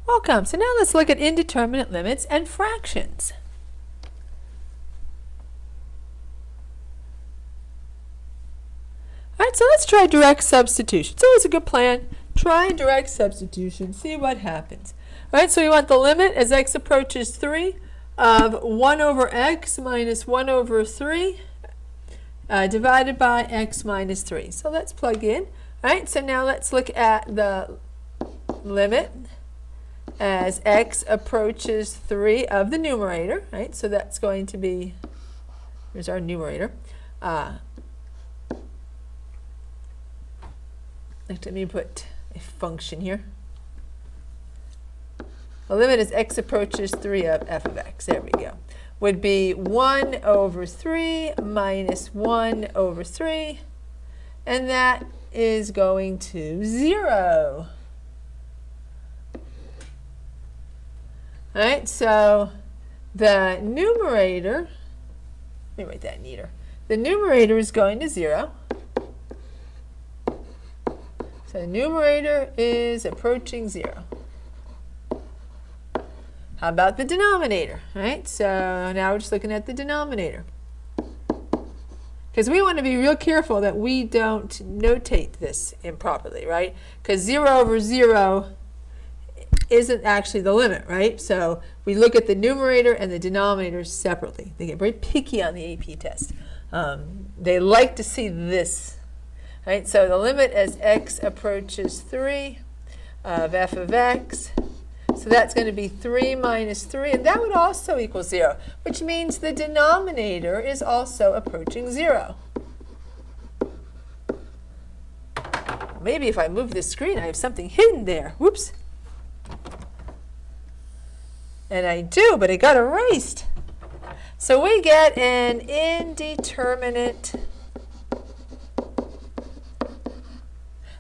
Welcome. So now let's look at indeterminate limits and fractions. All right, so let's try direct substitution. It's always a good plan. Try direct substitution. See what happens. All right, so we want the limit as x approaches 3 of 1 over x minus 1 over 3 divided by x minus 3. So let's plug in. All right, so now let's look at the limit as x approaches 3 of the numerator. Right, so that's going to be, here's our numerator. Let me put a function here. The limit as x approaches 3 of f of x, there we go, would be 1 over 3 minus 1 over 3, and that is going to 0. All right, so the numerator, let me write that neater. The numerator is going to 0. So the numerator is approaching 0. How about the denominator? Right? So now we're just looking at the denominator. Because we want to be real careful that we don't notate this improperly, right? Because 0 over 0 isn't actually the limit, right? So we look at the numerator and the denominator separately. They get very picky on the AP test. They like to see this. Right, so the limit as x approaches 3 of f of x, so that's going to be 3 minus 3, and that would also equal 0, which means the denominator is also approaching 0. Maybe if I move this screen, I have something hidden there. Whoops. And I do, but it got erased. So we get an indeterminate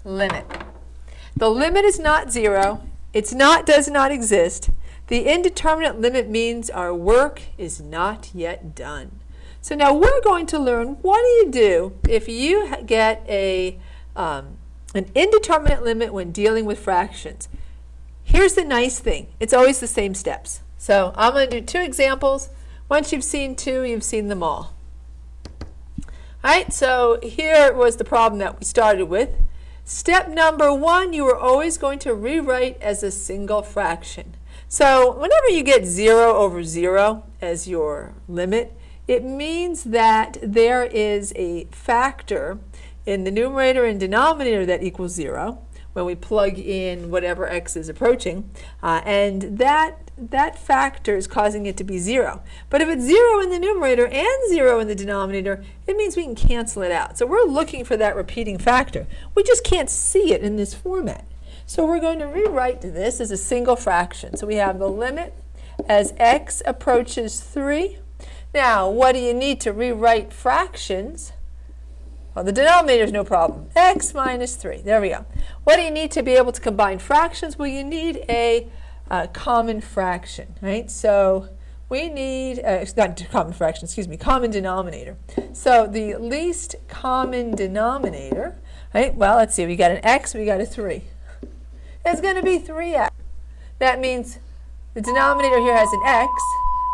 limit. The limit is not 0. It's not does not exist. The indeterminate limit means our work is not yet done. So now we're going to learn what do you do if you get an indeterminate limit when dealing with fractions. Here's the nice thing. It's always the same steps. So I'm going to do 2 examples. Once you've seen 2, you've seen them all. All right, so here was the problem that we started with. Step number 1, you are always going to rewrite as a single fraction. So whenever you get 0 over 0 as your limit, it means that there is a factor in the numerator and denominator that equals 0 when we plug in whatever x is approaching, and that factor is causing it to be 0. But if it's 0 in the numerator and 0 in the denominator, it means we can cancel it out. So we're looking for that repeating factor. We just can't see it in this format. So we're going to rewrite this as a single fraction. So we have the limit as x approaches 3. Now, what do you need to rewrite fractions? Well, the denominator is no problem. X minus 3. There we go. What do you need to be able to combine fractions? Well, you need a common fraction, right? So we need, not common fraction, excuse me, common denominator. So the least common denominator, right? Well, let's see, we got an x, we got a 3. It's going to be 3x. That means the denominator here has an x.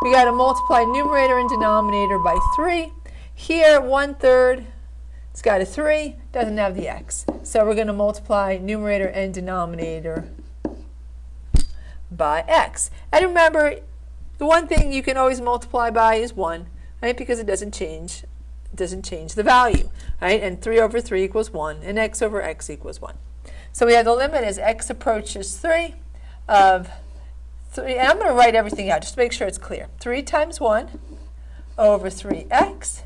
We got to multiply numerator and denominator by 3. Here, 1/3. It's got a 3, doesn't have the x. So we're going to multiply numerator and denominator by x. And remember, the one thing you can always multiply by is 1, right? Because it doesn't change the value, right? And 3 over 3 equals 1, and x over x equals 1. So we have the limit as x approaches 3 of 3, and I'm going to write everything out just to make sure it's clear. 3 times 1 over 3x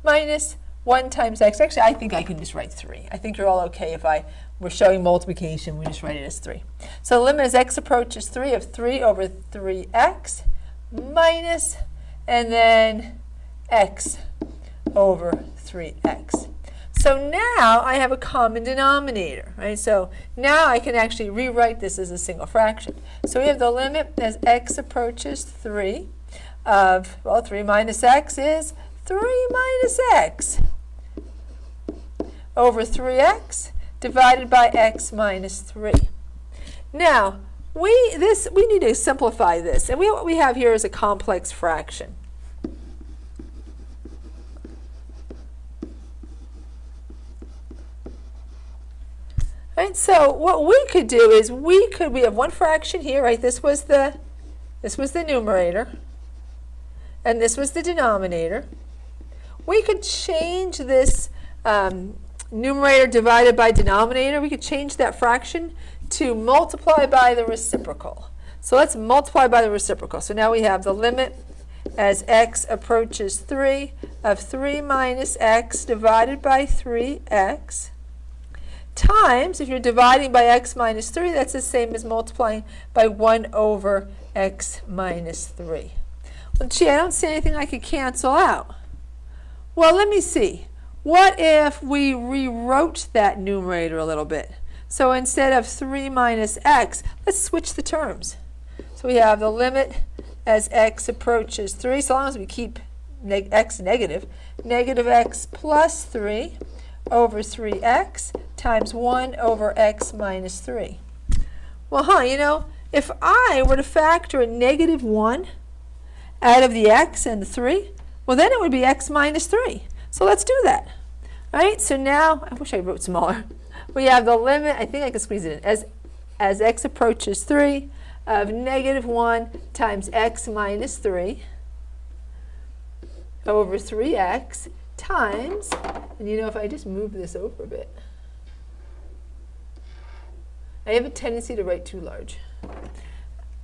minus 1 times x. Actually, I think I can just write 3. I think you're all okay if we're showing multiplication, we just write it as 3. So the limit as x approaches 3 of 3 over 3x minus, and then x over 3x. So now I have a common denominator, right? So now I can actually rewrite this as a single fraction. So we have the limit as x approaches 3 of, well, 3 minus x is 3 minus x over 3x divided by x minus 3. Now, we need to simplify this. And what we have here is a complex fraction. Right, so what we could do is we have one fraction here, right? This was the numerator, and this was the denominator. We could change this numerator divided by denominator. We could change that fraction to multiply by the reciprocal. So let's multiply by the reciprocal. So now we have the limit as x approaches 3 of 3 minus x divided by 3x. Times, if you're dividing by x minus 3, that's the same as multiplying by 1 over x minus 3. Well, gee, I don't see anything I could cancel out. Well, let me see. What if we rewrote that numerator a little bit? So instead of 3 minus x, let's switch the terms. So we have the limit as x approaches 3, so long as we keep x negative, negative x plus 3 over 3x times 1 over x minus 3. Well, you know, if I were to factor a negative 1 out of the x and the 3, well, then it would be x minus 3. So let's do that. All right, so now, I wish I wrote smaller. We have the limit, I think I can squeeze it in, as x approaches 3 of negative 1 times x minus 3 over 3x times, and you know, if I just move this over a bit, I have a tendency to write too large,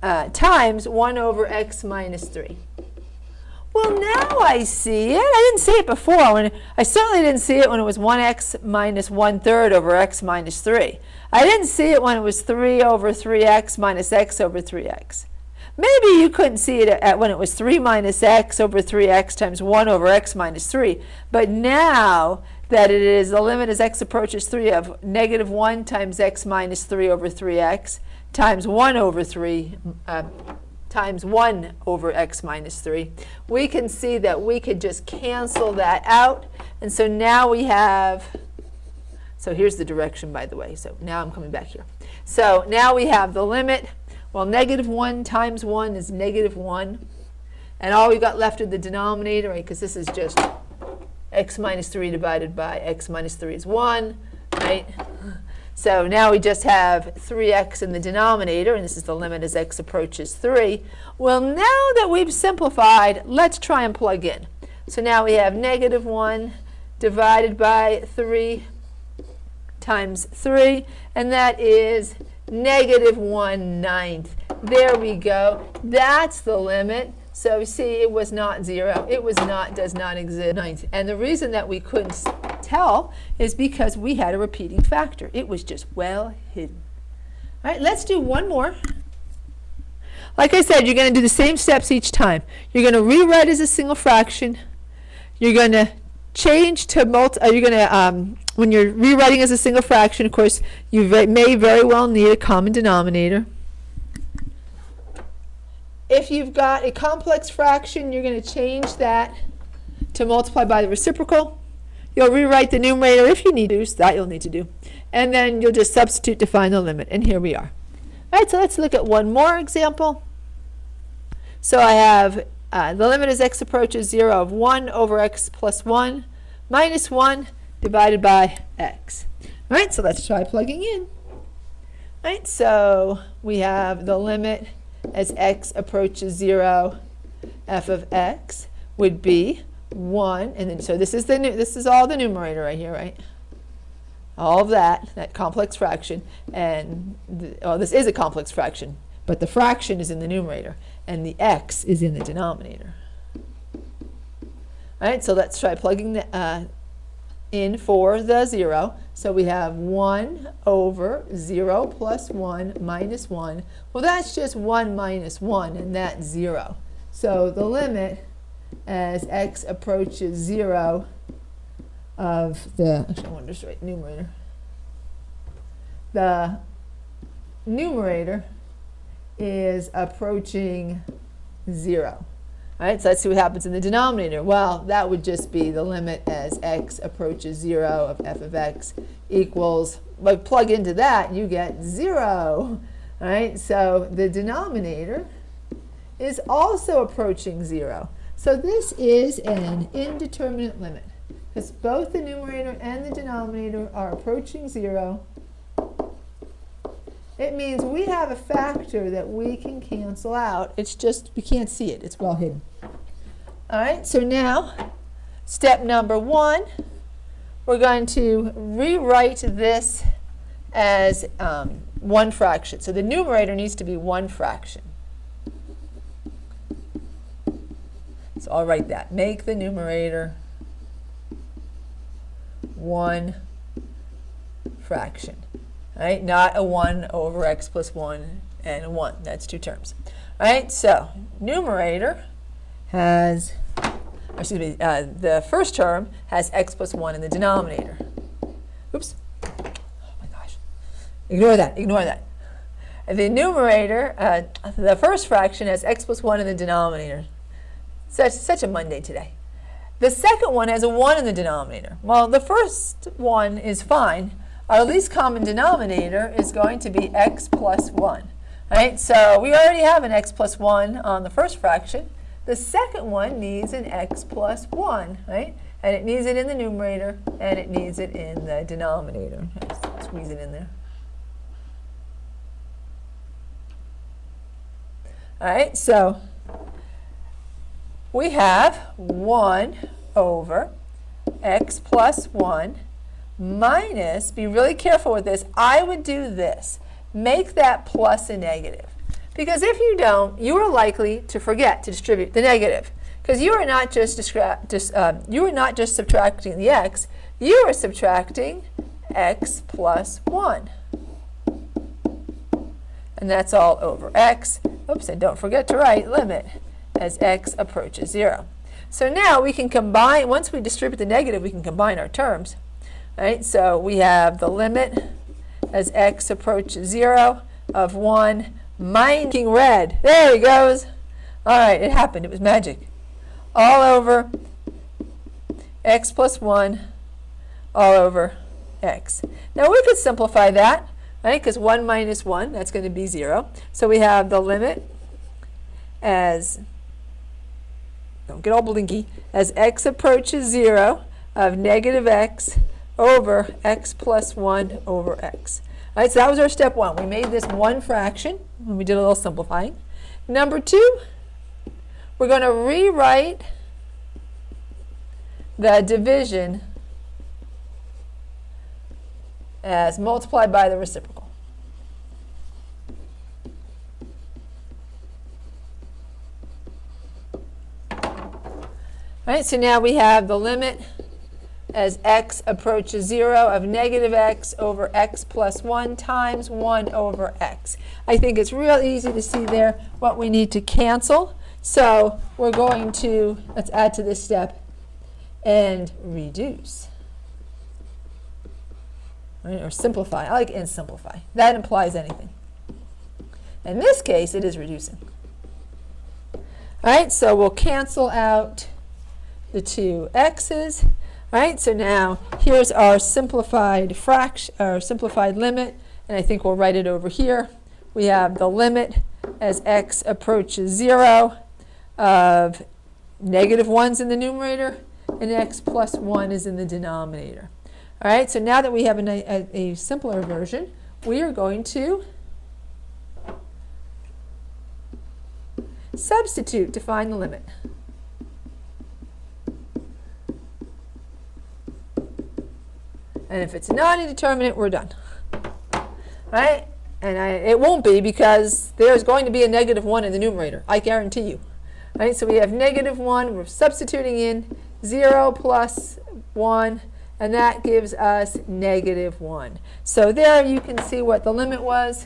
times 1 over x minus 3. Well, now I see it. I didn't see it before. I certainly didn't see it when it was 1x minus 1/3 over x minus 3. I didn't see it when it was 3 over 3x minus x over 3x. Maybe you couldn't see it when it was 3 minus x over 3x times 1 over x minus 3. But now that it is the limit as x approaches 3 of negative 1 times x minus 3 over 3x times 1 over 3 times 1 over x minus 3, we can see that we could just cancel that out. And so now we have, so here's the direction, by the way. So now I'm coming back here. So now we have the limit. Well, negative 1 times 1 is negative 1. And all we got left is the denominator, right? Because this is just x minus 3 divided by x minus 3 is 1, right? So now we just have 3x in the denominator, and this is the limit as x approaches 3. Well, now that we've simplified, let's try and plug in. So now we have negative 1 divided by 3 times 3, and that is negative 1/9. There we go. That's the limit. So you see, it was not 0. It was not, does not exist. And the reason that we couldn't tell is because we had a repeating factor. It was just well hidden. All right, let's do one more. Like I said, you're going to do the same steps each time. You're going to rewrite as a single fraction. You're going to change to when you're rewriting as a single fraction, of course, you may very well need a common denominator. If you've got a complex fraction, you're going to change that to multiply by the reciprocal. You'll rewrite the numerator if you need to, so that you'll need to do. And then you'll just substitute to find the limit. And here we are. All right, so let's look at one more example. So I have the limit as x approaches 0 of 1 over x plus 1 minus 1 divided by x. All right, so let's try plugging in. All right, so we have the limit as x approaches 0, f of x would be 1, and then so this is all the numerator right here, right? All of that complex fraction, and this is a complex fraction, but the fraction is in the numerator, and the x is in the denominator. All right, so let's try plugging in for the 0. So we have 1 over 0 plus 1 minus 1. Well, that's just 1 minus 1, and that's 0. So the limit as x approaches 0 of the, actually I wonder to write numerator. The numerator is approaching 0. All right, so let's see what happens in the denominator. Well, that would just be the limit as x approaches 0 of f of x equals, but plug into that, you get 0. All All right, so the denominator is also approaching 0. So this is an indeterminate limit because both the numerator and the denominator are approaching 0. It means we have a factor that we can cancel out. It's just we can't see it. It's well hidden. All right, so now step number 1, we're going to rewrite this as one fraction. So the numerator needs to be one fraction. So I'll write that. Make the numerator one fraction. All right, not a 1 over x plus 1 and a 1. That's two terms. All right, so numerator has, excuse me, the first term has x plus 1 in the denominator. Oops. Oh my gosh. Ignore that. Ignore that. The numerator, the first fraction has x plus 1 in the denominator. Such a Monday today. The second one has a 1 in the denominator. Well, the first one is fine. Our least common denominator is going to be x plus 1. Right? So we already have an x plus 1 on the first fraction. The second one needs an x plus 1, right? And it needs it in the numerator, and it needs it in the denominator. Let's squeeze it in there. All right, so we have 1 over x plus 1 minus, be really careful with this, I would do this. Make that plus a negative. Because if you don't, you are likely to forget to distribute the negative. Because you are not just subtracting the x, you are subtracting x plus 1. And that's all over x. Oops, and don't forget to write limit as x approaches 0. So now we can combine, once we distribute the negative, we can combine our terms. Right? So we have the limit as x approaches 0 of 1 minus red. There he goes. All right, it happened. It was magic. All over x plus 1 all over x. Now we could simplify that, right? Because 1 minus 1, that's going to be 0. So we have the limit as, don't get all blinky, as x approaches 0 of negative x over x plus 1 over x. All right, so that was our step 1. We made this one fraction, and we did a little simplifying. Number 2, we're going to rewrite the division as multiplied by the reciprocal. All right, so now we have the limit as x approaches 0 of negative x over x plus 1 times 1 over x. I think it's real easy to see there what we need to cancel. So we're going to, let's add to this step, and reduce. Right, or simplify. I like and simplify. That implies anything. In this case, it is reducing. All right, so we'll cancel out the two x's. All right, so now here's our simplified fraction, our simplified limit, and I think we'll write it over here. We have the limit as x approaches 0 of negative 1's in the numerator, and x plus 1 is in the denominator. All right, so now that we have a simpler version, we are going to substitute to find the limit. And if it's not indeterminate, we're done. Right? And it won't be because there's going to be a negative 1 in the numerator. I guarantee you. Right? So we have negative 1. We're substituting in 0 plus 1. And that gives us negative 1. So there you can see what the limit was.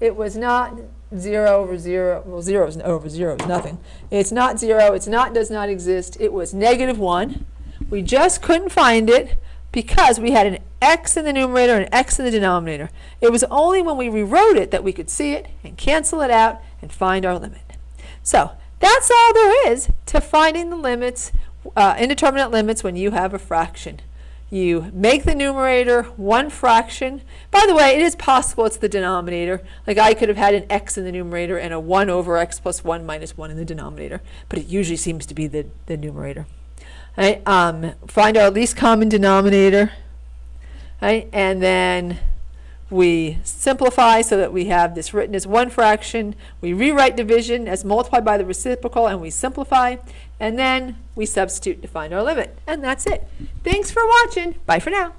It was not 0 over 0. Well, 0 over 0 is nothing. It's not 0. It's not does not exist. It was negative 1. We just couldn't find it because we had an x in the numerator and an x in the denominator. It was only when we rewrote it that we could see it and cancel it out and find our limit. So that's all there is to finding the limits, indeterminate limits when you have a fraction. You make the numerator one fraction. By the way, it is possible it's the denominator. Like I could have had an x in the numerator and a 1 over x plus 1 minus 1 in the denominator, but it usually seems to be the numerator. Right? Find our least common denominator, right? And then we simplify so that we have this written as one fraction. We rewrite division as multiplied by the reciprocal, and we simplify. And then we substitute to find our limit. And that's it. Thanks for watching. Bye for now.